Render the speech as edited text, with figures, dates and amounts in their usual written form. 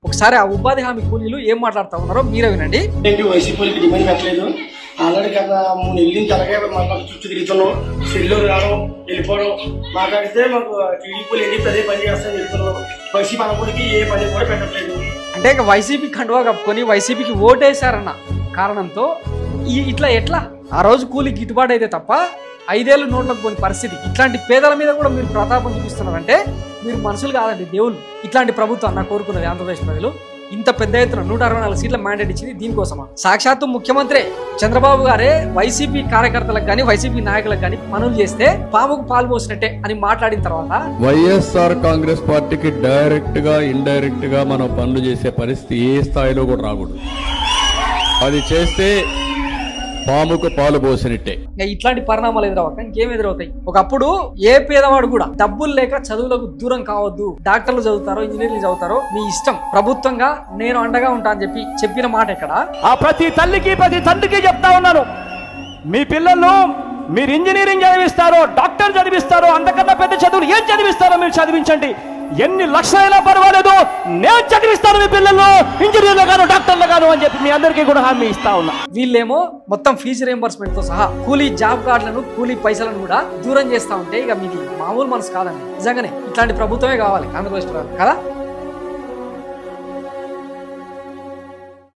ఒకసారి ఆ ఉపాధి హామీ కూలీలు ఏం మాట్లాడుతూ ఉన్నారో మీరే వినండి. వైసీపీకి డిమాండ్ పెట్టలేదు. ఆల్రెడీ కదా 3 నెలల నుంచి అలాగే మాకు చుట్టూ తిరుగుతున్నాం. సెల్లూరు రావడం వెళ్ళిపోవడం మాట్లాడితే మాకు టీడీపీలు ఏం చెప్తే అదే పని చేస్తామని చెప్తున్నాం. వైసీపీ అనుకోడికి ఏ పని కూడా పెట్టట్లేదు. అంటే ఇక వైసీపీ కండువా కప్పుకొని వైసీపీకి ఓటేశారన్న కారణంతో ఇట్లా ఎట్లా ఆ రోజు కూలి గిట్టుబాటు అయితే తప్ప 5 ఏళ్ళు నోట్లకు పోని పరిస్థితి. ఇట్లాంటి పేదల మీద కూడా మీరు ప్రతాపం చూపిస్తున్నారంటే మీరు మనుషులు కాదండి, దేవుళ్ళు. ఇట్లాంటి ప్రభుత్వం నాకు కోరుకున్నది ఆంధ్రప్రదేశ్ ప్రజలు. ఇంత పెద్ద ఎత్తున 164 సీట్ల మ్యాండేట్ ఇచ్చింది దీనికోసమా? సాక్షాత్తు ముఖ్యమంత్రి చంద్రబాబు గారే వైసీపీ కార్యకర్తలకు కానీ వైసీపీ నాయకులకు కానీ పనులు చేస్తే పాముకు పాలు పోసినట్టే అని మాట్లాడిన తర్వాత వైఎస్ఆర్ కాంగ్రెస్ పార్టీకి డైరెక్ట్ గా ఇండైరెక్ట్ గా మనం పనులు చేసే పరిస్థితి ఏ స్థాయిలో కూడా రాకూడదు. అది చేస్తే పాముకు పాలు పోసినట్టే. ఇట్లాంటి పరిణామాలు ఎదురవక ఇంకేం ఎదురవుతాయి? ఒకప్పుడు ఏ పేదవాడు కూడా డబ్బులు లేక చదువులకు దూరం కావద్దు, డాక్టర్లు చదువుతారో ఇంజనీర్లు చదువుతారో మీ ఇష్టం, ప్రభుత్వంగా నేను అండగా ఉంటా అని చెప్పిన మాట ఎక్కడ? ఆ ప్రతి తల్లికి ప్రతి తండ్రికి చెప్తా ఉన్నాను, మీ పిల్లలు మీరు ఇంజనీరింగ్ చదివిస్తారో డాక్టర్ చదివిస్తారో అంతకన్నా పెద్ద చదువులు ఏం చదివిస్తారో మీరు చదివించండి. ఎన్ని లక్షలైనా పర్వాలేదు, నేను చదివిస్తాను మీ పిల్లలు ఇంజనీర్లు గాను డాక్టర్లు గాను అని చెప్పి మీ అందరికీ కూడా హామీ ఇస్తా ఉన్నా. వీళ్ళేమో మొత్తం ఫీజు రియంబర్స్మెంట్ తో సహా కూలీ జాబ్ కార్డులను కూలీ పైసలను కూడా దూరం చేస్తా ఉంటే ఇక మీది మామూలు మనసు కాదండి. నిజంగానే ఇట్లాంటి ప్రభుత్వమే కావాలి ఆంధ్రప్రదేశ్ కదా.